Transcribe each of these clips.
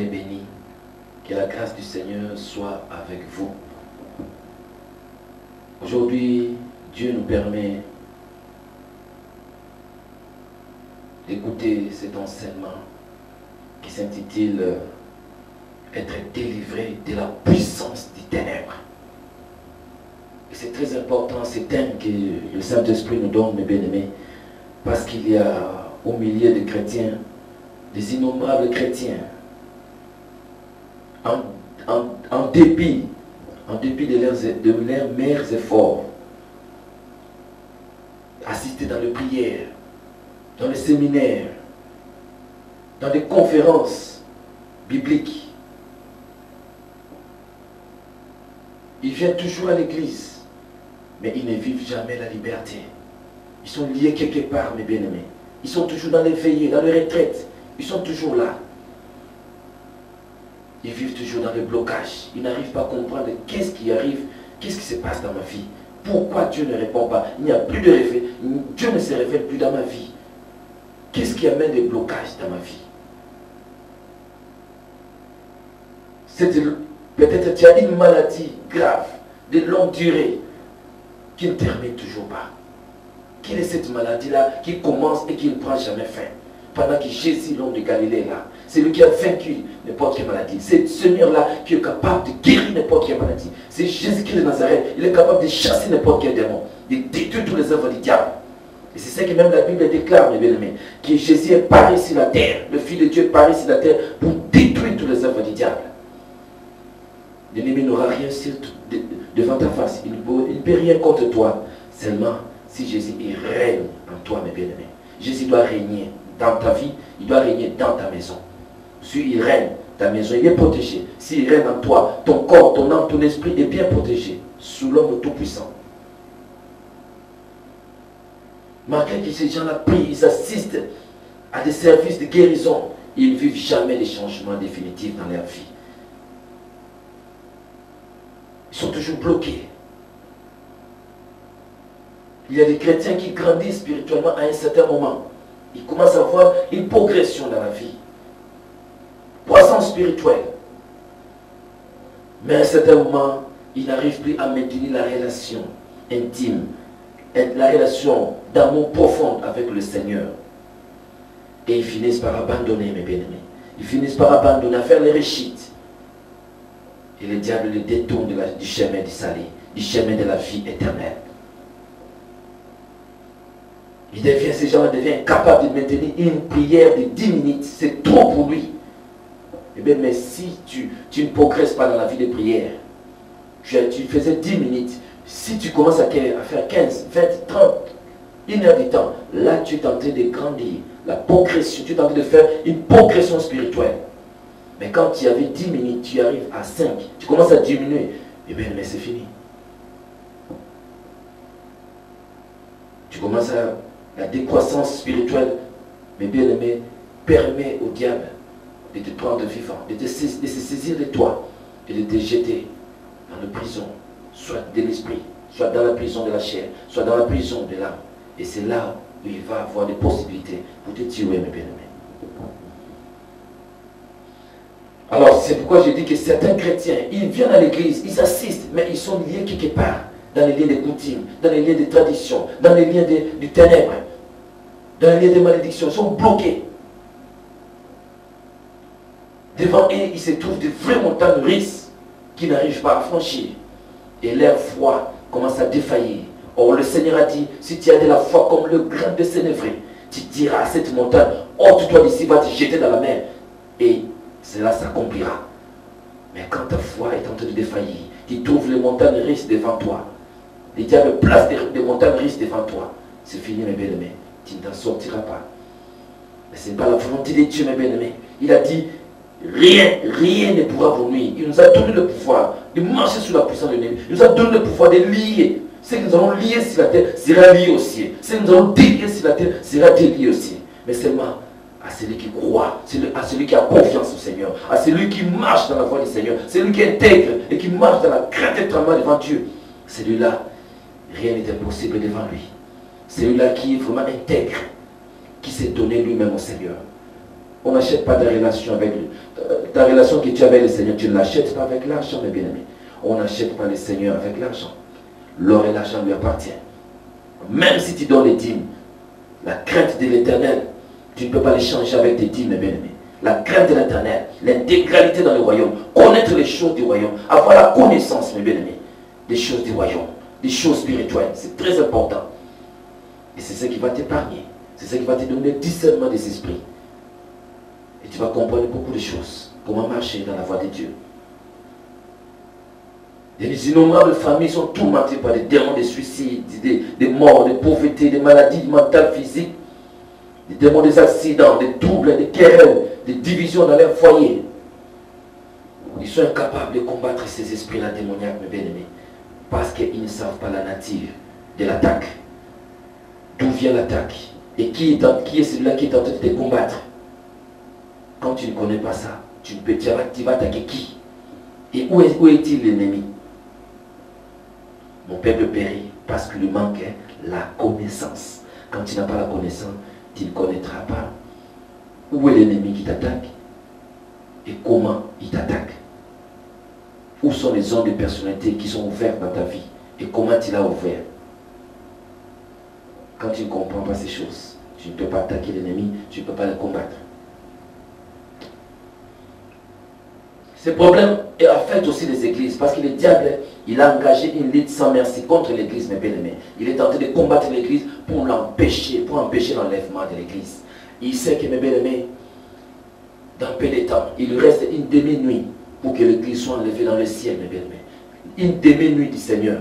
Soyez bénis. Que la grâce du Seigneur soit avec vous. Aujourd'hui, Dieu nous permet d'écouter cet enseignement qui s'intitule « Être délivré de la puissance des ténèbres ». Et c'est très important, ce thème que le Saint-Esprit nous donne, mes bien-aimés, parce qu'il y a au milieu des chrétiens, des innombrables chrétiens, en dépit de leurs meilleurs efforts, assister dans les prières, dans les séminaires, dans des conférences bibliques. Ils viennent toujours à l'église, mais ils ne vivent jamais la liberté. Ils sont liés quelque part, mes bien-aimés. Ils sont toujours dans les veillées, dans les retraites. Ils sont toujours là. Ils vivent toujours dans le blocage. Ils n'arrivent pas à comprendre qu'est-ce qui arrive, qu'est-ce qui se passe dans ma vie. Pourquoi Dieu ne répond pas? Il n'y a plus de réveil. Dieu ne se révèle plus dans ma vie. Qu'est-ce qui amène des blocages dans ma vie? Peut-être tu as une maladie grave, de longue durée, qui ne termine toujours pas. Quelle est cette maladie-là qui commence et qui ne prend jamais fin? Pendant que Jésus, l'homme de Galilée, est là, c'est lui qui a vaincu n'importe quelle maladie. C'est le Seigneur-là qui est capable de guérir n'importe quelle maladie. C'est Jésus-Christ de Nazareth. Il est capable de chasser n'importe quel démon, de détruire tous les œuvres du diable. Et c'est ça que même la Bible déclare, mes bien-aimés, que Jésus est paru sur la terre. Le Fils de Dieu est paru sur la terre pour détruire tous les œuvres du diable. L'ennemi n'aura rien devant ta face. Il ne peut rien contre toi. Seulement, si Jésus règne en toi, mes bien-aimés. Jésus doit régner dans ta vie, il doit régner dans ta maison. Si il règne, ta maison il est protégée. S'il règne en toi, ton corps, ton âme, ton esprit est bien protégé sous l'homme tout-puissant. Malgré que ces gens-là prient, ils assistent à des services de guérison, ils ne vivent jamais des changements définitifs dans leur vie. Ils sont toujours bloqués. Il y a des chrétiens qui grandissent spirituellement à un certain moment. Ils commencent à avoir une progression dans la vie. Croissance spirituelle. Mais à un certain moment, ils n'arrivent plus à maintenir la relation intime, la relation d'amour profond avec le Seigneur. Et ils finissent par abandonner, mes bien-aimés. Ils finissent par abandonner, à faire les réchites. Et le diable les détourne du chemin du salut, du chemin de la vie éternelle. Ces gens deviennent incapables de maintenir une prière de 10 minutes. C'est trop pour lui. Eh bien, mais si tu ne progresses pas dans la vie de prière, tu faisais 10 minutes, si tu commences à faire 15, 20, 30, une heure du temps, là tu es en train de grandir. La progression, tu es en train de faire une progression spirituelle. Mais quand tu avais 10 minutes, tu arrives à 5, tu commences à diminuer, eh bien, mais c'est fini. Tu commences à... La décroissance spirituelle, mes bien-aimés, permet au diable de te prendre vivant, de se saisir de toi et de te jeter dans la prison, soit de l'esprit, soit dans la prison de la chair, soit dans la prison de l'âme. Et c'est là où il va avoir des possibilités pour te tuer, mes bien-aimés. Alors, c'est pourquoi je dis que certains chrétiens, ils viennent à l'église, ils assistent, mais ils sont liés quelque part. Dans les liens des coutumes, dans les liens des traditions, dans les liens du ténèbre, dans les liens des malédictions, ils sont bloqués. Devant eux, il se trouve de vraies montagnes risques qui n'arrivent pas à franchir. Et leur foi commence à défaillir. Or, le Seigneur a dit, si tu as de la foi comme le grain de sénévré, tu diras à cette montagne, ôte-toi d'ici, va te jeter dans la mer. Et cela s'accomplira. Mais quand ta foi est en train de défaillir, tu trouves les montagnes risques devant toi. Les diables placent des montagnes risques devant toi. C'est fini, mes bien-aimés. Tu n'en sortiras pas. Mais ce n'est pas la volonté de Dieu, mes bien-aimés. Il a dit, rien ne pourra vous nuire. Il nous a donné le pouvoir de marcher sous la puissance de l'ennemi. Il nous a donné le pouvoir de lier. Ce que nous allons lier sur la terre sera lié au ciel. Ce que nous allons délier sur la terre sera délié au ciel. Mais seulement à celui qui croit, à celui qui a confiance au Seigneur, à celui qui marche dans la voie du Seigneur, celui qui intègre et qui marche dans la crainte et tremblement devant Dieu. Celui-là, rien n'est impossible devant lui. Celui-là qui est vraiment intègre, qui s'est donné lui-même au Seigneur. On n'achète pas de relation avec lui. ta relation que tu as avec le Seigneur, tu ne l'achètes pas avec l'argent, mes bien-aimés. On n'achète pas le Seigneur avec l'argent. L'or et l'argent lui appartiennent. Même si tu donnes les dîmes, la crainte de l'Éternel, tu ne peux pas les changer avec tes dîmes, mes bien-aimés. La crainte de l'Éternel, l'intégralité dans le royaume, connaître les choses du royaume, avoir la connaissance, mes bien-aimés, des choses du royaume, des choses spirituelles, c'est très important. Et c'est ce qui va t'épargner. C'est ce qui va te donner le discernement des esprits. Et tu vas comprendre beaucoup de choses. Comment marcher dans la voie de Dieu. Et les innombrables familles sont tourmentées par des démons de suicide, des morts, des pauvretés, des maladies mentales, physiques, des démons des accidents, des troubles, des querelles, des divisions dans leur foyer. Ils sont incapables de combattre ces esprits-là démoniaques, mes bien-aimés, parce qu'ils ne savent pas la nature de l'attaque. D'où vient l'attaque? Et qui est celui-là qui est en train de te combattre? Quand tu ne connais pas ça, tu vas attaquer qui? Et où est-il l'ennemi? Mon peuple périt parce qu'il lui manquait la connaissance. Quand tu n'as pas la connaissance, tu ne connaîtras pas où est l'ennemi qui t'attaque et comment il t'attaque. Où sont les zones de personnalité qui sont ouvertes dans ta vie et comment tu l'as ouvert. Quand tu ne comprends pas ces choses, tu ne peux pas attaquer l'ennemi, tu ne peux pas le combattre. Ce problème affecte aussi les églises parce que le diable, il a engagé une lutte sans merci contre l'église, mes bien-aimés. Il est tenté de combattre l'église pour l'empêcher, pour empêcher l'enlèvement de l'église. Il sait que, mes bien-aimés, dans peu de temps, il lui reste une demi-nuit pour que l'église soit enlevée dans le ciel, mes bien-aimés. Une demi-nuit du Seigneur.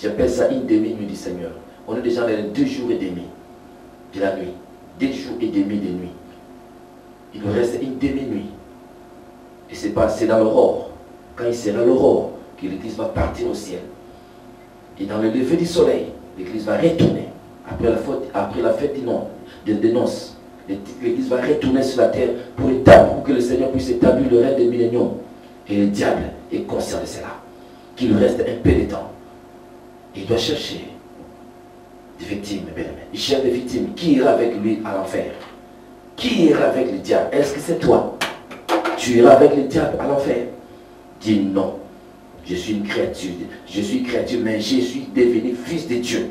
J'appelle ça une demi-nuit du Seigneur. On est déjà dans les 2 jours et demi de la nuit. 2 jours et demi de nuit. Il nous reste une demi-nuit. Et c'est dans l'aurore. Quand il sera l'aurore, que l'église va partir au ciel. Et dans le lever du soleil, l'église va retourner. Après la fête des noces, l'église va retourner sur la terre pour que le Seigneur puisse établir le règne des milléniums. Et le diable est conscient de cela. Qu'il lui reste un peu de temps. Il doit chercher des victimes, bien aimé. Il cherche des victimes. Qui ira avec lui à l'enfer? Qui ira avec le diable? Est-ce que c'est toi? Tu iras avec le diable à l'enfer? Dis non. Je suis une créature. Je suis une créature, mais je suis devenu fils de Dieu.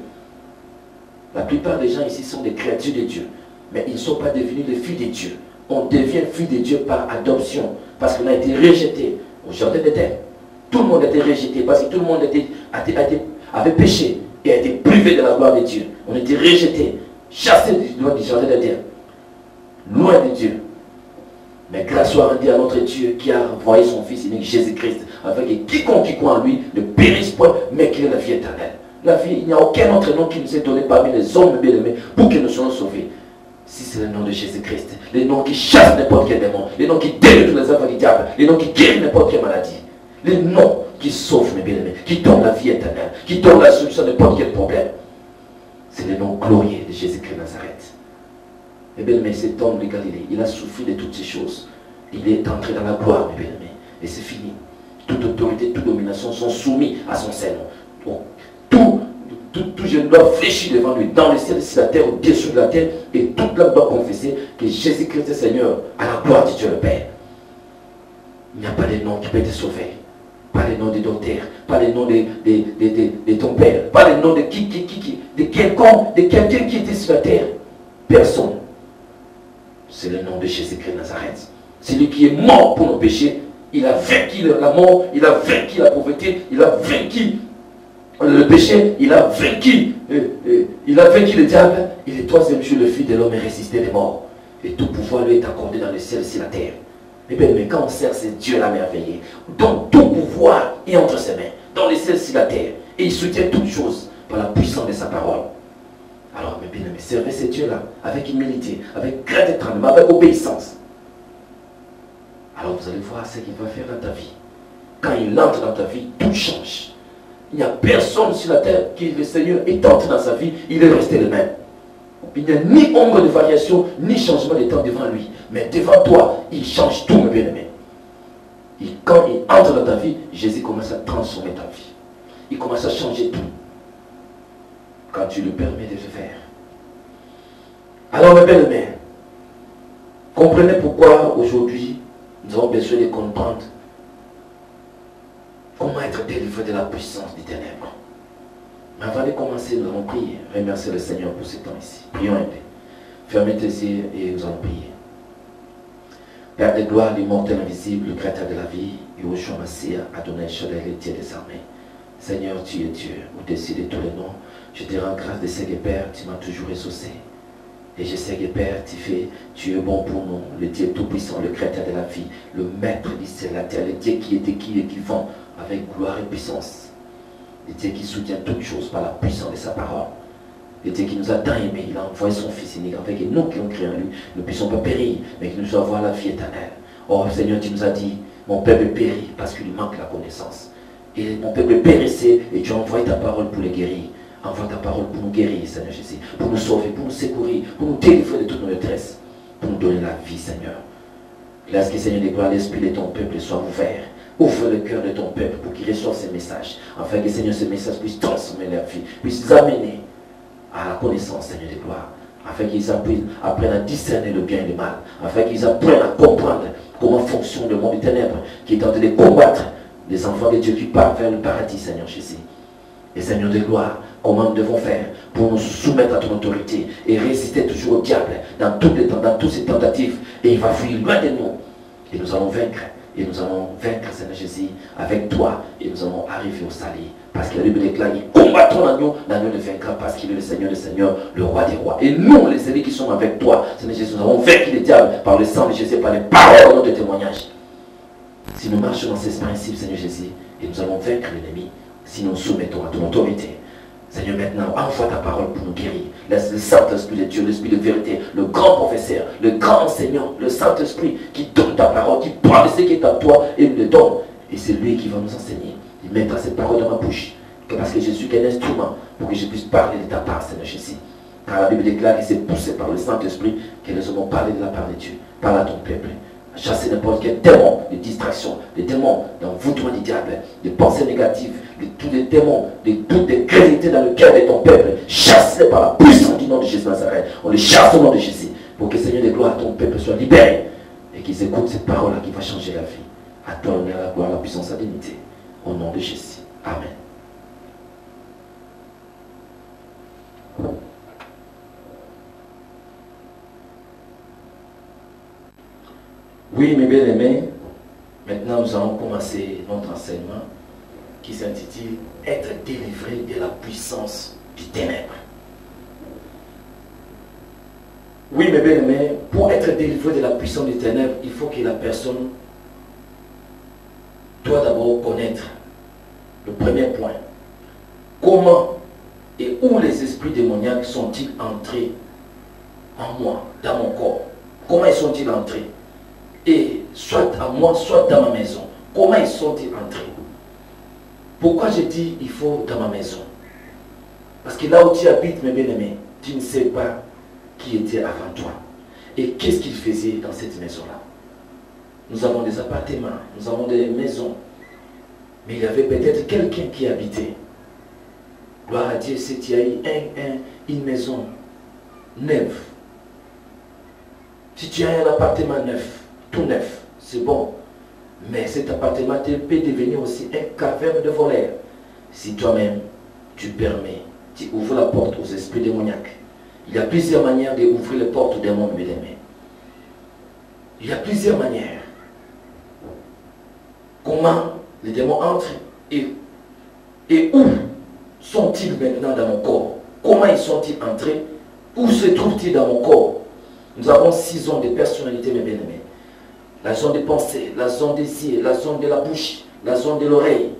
La plupart des gens ici sont des créatures de Dieu. Mais ils ne sont pas devenus des filles de Dieu. On devient fils de Dieu par adoption. Parce qu'on a été rejeté au jardin d'Éden. Tout le monde a été rejeté parce que tout le monde avait péché et a été privé de la gloire de Dieu. On a été rejeté, chassé du jardin d'Éden. Loin de Dieu. Mais grâce soit rendue à notre Dieu qui a envoyé son Fils unique Jésus-Christ, afin que quiconque croit en lui ne périsse point, mais qu'il ait la vie éternelle. La vie, il n'y a aucun autre nom qui nous est donné parmi les hommes bien-aimés pour que nous soyons sauvés. Si c'est le nom de Jésus-Christ, les noms qui chassent n'importe quel démon, les noms qui détruisent tous les œuvres du diable, les noms qui guérissent n'importe quelle maladie, les noms qui sauvent mes bien-aimés, qui donnent la vie éternelle, qui donnent la solution à n'importe quel problème. C'est le nom glorieux de Jésus-Christ Nazareth. Mes bien-aimés, cet homme de Galilée, il a souffert de toutes ces choses. Il est entré dans la gloire, mes bien-aimés. Et c'est fini. Toute autorité, toute domination sont soumis à son sein. Donc, tout jeune doit fléchir devant lui, dans le ciel, sur la terre, au-dessus de la terre, et toute l'homme doit confesser que Jésus-Christ est Seigneur, à la gloire de Dieu le Père. Il n'y a pas de nom qui peut te sauver. Pas les noms des docteurs, pas les noms de ton père, pas les noms de de quelqu'un qui était sur la terre. Personne. C'est le nom de Jésus-Christ Nazareth. Celui qui est mort pour nos péchés, il a vaincu la mort, il a vaincu la pauvreté, il a vaincu le péché, il a vaincu le diable. Il est troisième jour, le Fils de l'homme est ressuscité des morts. Et tout pouvoir lui est accordé dans le ciel et sur la terre. Eh bien, mais quand on sert ce Dieu-là merveilleux, donc tout pouvoir est entre ses mains, dans les ciels et sur la terre. Et il soutient toutes choses par la puissance de sa parole. Alors, mes bien-aimés, servez ce Dieu-là avec humilité, avec crainte éternelle, avec obéissance. Alors vous allez voir ce qu'il va faire dans ta vie. Quand il entre dans ta vie, tout change. Il n'y a personne sur la terre qui le Seigneur est entré dans sa vie, il est resté le même. Il n'y a ni ombre de variation, ni changement de temps devant lui. Mais devant toi, il change tout, mes bien-aimés. Quand il entre dans ta vie, Jésus commence à transformer ta vie. Il commence à changer tout. Quand tu lui permets de le faire. Alors, mes bien-aimés, comprenez pourquoi aujourd'hui, Nous avons besoin de comprendre comment être délivré de la puissance des ténèbres. Mais avant de commencer, nous allons prier. Remercier le Seigneur pour ce temps ici. Prions un peu. Fermez tes yeux et nous allons prier. Père de gloire, l'immortel invisible, le créateur de la vie, Yahushua Mashiach, Adonai Shaddai, le Dieu des armées. Seigneur, tu es Dieu, au-dessus de tous les noms. Je te rends grâce de ce que Père, tu m'as toujours ressourcé. Et je sais que Père, tu es bon pour nous, le Dieu tout-puissant, le créateur de la vie, le maître du ciel, la terre, le Dieu qui était qui et qui vend avec gloire et puissance. Le Dieu qui soutient toutes choses par la puissance de sa parole. Le Dieu qui nous a tant aimés, il a envoyé son Fils unique, afin que nous qui l'avons créé en lui, ne puissions pas périr, mais que nous puissions avoir la vie éternelle. Oh Seigneur, tu nous as dit, mon peuple périt parce qu'il lui manque la connaissance. Et mon peuple périssait et tu as envoyé ta parole pour les guérir. Envoie ta parole pour nous guérir, Seigneur Jésus, pour nous sauver, pour nous secourir, pour nous délivrer de toutes nos détresses, pour nous donner la vie, Seigneur. Laisse que, Seigneur, de gloire, l'esprit de ton peuple soit ouvert. Ouvre le cœur de ton peuple pour qu'il reçoive ces messages, afin que, Seigneur, ce message puisse transformer leur vie, puisse les amener à la connaissance, Seigneur de gloire, afin qu'ils apprennent à discerner le bien et le mal, afin qu'ils apprennent à comprendre comment fonctionne le monde des ténèbres, qui est en train de combattre les enfants de Dieu qui partent vers le paradis, Seigneur Jésus. Et Seigneur de gloire, comment nous devons faire pour nous soumettre à ton autorité et résister toujours au diable dans tous les temps, dans toutes ses tentatives, et il va fuir loin de nous. Et nous allons vaincre, et nous allons vaincre, Seigneur Jésus, avec toi, et nous allons arriver au salut. Parce que la Bible déclare, ils combattront l'agneau le vaincra parce qu'il est le Seigneur des Seigneurs, le roi des rois. Et nous, les élus qui sommes avec toi, Seigneur Jésus, nous avons vaincu le diable par le sang de Jésus, par les paroles de notre témoignage. Si nous marchons dans ces principes, Seigneur Jésus, et nous allons vaincre l'ennemi, si nous soumettons à ton autorité. Seigneur, maintenant, envoie ta parole pour nous guérir. Laisse le Saint-Esprit de Dieu, l'Esprit de vérité, le grand professeur, le grand enseignant, le Saint-Esprit qui donne ta parole, qui prend ce qui est à toi et nous le donne. Et c'est lui qui va nous enseigner. Il mettra cette parole dans ma bouche. Parce que je suis qu'un instrument pour que je puisse parler de ta part, Seigneur Jésus. Car la Bible déclare qu'il s'est poussé par le Saint-Esprit que nous avons parlé de la part de Dieu. Parle à ton peuple. Chasser n'importe quel démon de distraction, des démons d'envoûtement du diable, des pensées négatives, de tous les démons, de toutes les qualités dans le cœur de ton peuple. Chasse-les par la puissance du nom de Jésus Nazareth. On les chasse au nom de Jésus pour que Seigneur de gloire, ton peuple soit libéré et qu'ils écoutent cette parole-là qui va changer la vie. À toi l'honneur, la gloire, la puissance, la dignité. Au nom de Jésus. Amen. Oui, mes bien-aimés, maintenant nous allons commencer notre enseignement qui s'intitule « Être délivré de la puissance du ténèbre ». Oui, mes bien-aimés, pour être délivré de la puissance du ténèbre, il faut que la personne doit d'abord connaître le premier point. Comment et où les esprits démoniaques sont-ils entrés en moi, dans mon corps? Comment ils sont-ils entrés? Et soit à moi, soit dans ma maison. Comment ils sont-ils entrés? Pourquoi je dis il faut dans ma maison? Parce que là où tu habites, mes bien-aimés, tu ne sais pas qui était avant toi. Et qu'est-ce qu'il faisait dans cette maison-là? Nous avons des appartements, nous avons des maisons. Mais il y avait peut-être quelqu'un qui habitait. Gloire à Dieu, si tu as eu une maison neuve. Si tu as un appartement neuf, tout neuf, c'est bon. Mais cet appartement peut devenir aussi un caverne de voleurs. Si toi-même, tu permets, tu ouvres la porte aux esprits démoniaques. Il y a plusieurs manières d'ouvrir les portes aux démons, mes amis. Il y a plusieurs manières. Comment les démons entrent et où sont-ils maintenant dans mon corps? Comment ils sont-ils entrés? Où se trouvent-ils dans mon corps? Nous avons 6 zones de personnalité, mes bien-aimés. La zone des pensées, la zone des yeux, la zone de la bouche, la zone de l'oreille,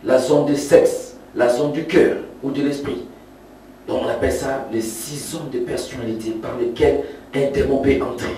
la zone du sexe, la zone du cœur ou de l'esprit. Donc on appelle ça les 6 zones de personnalité par lesquelles un démon peut entrer.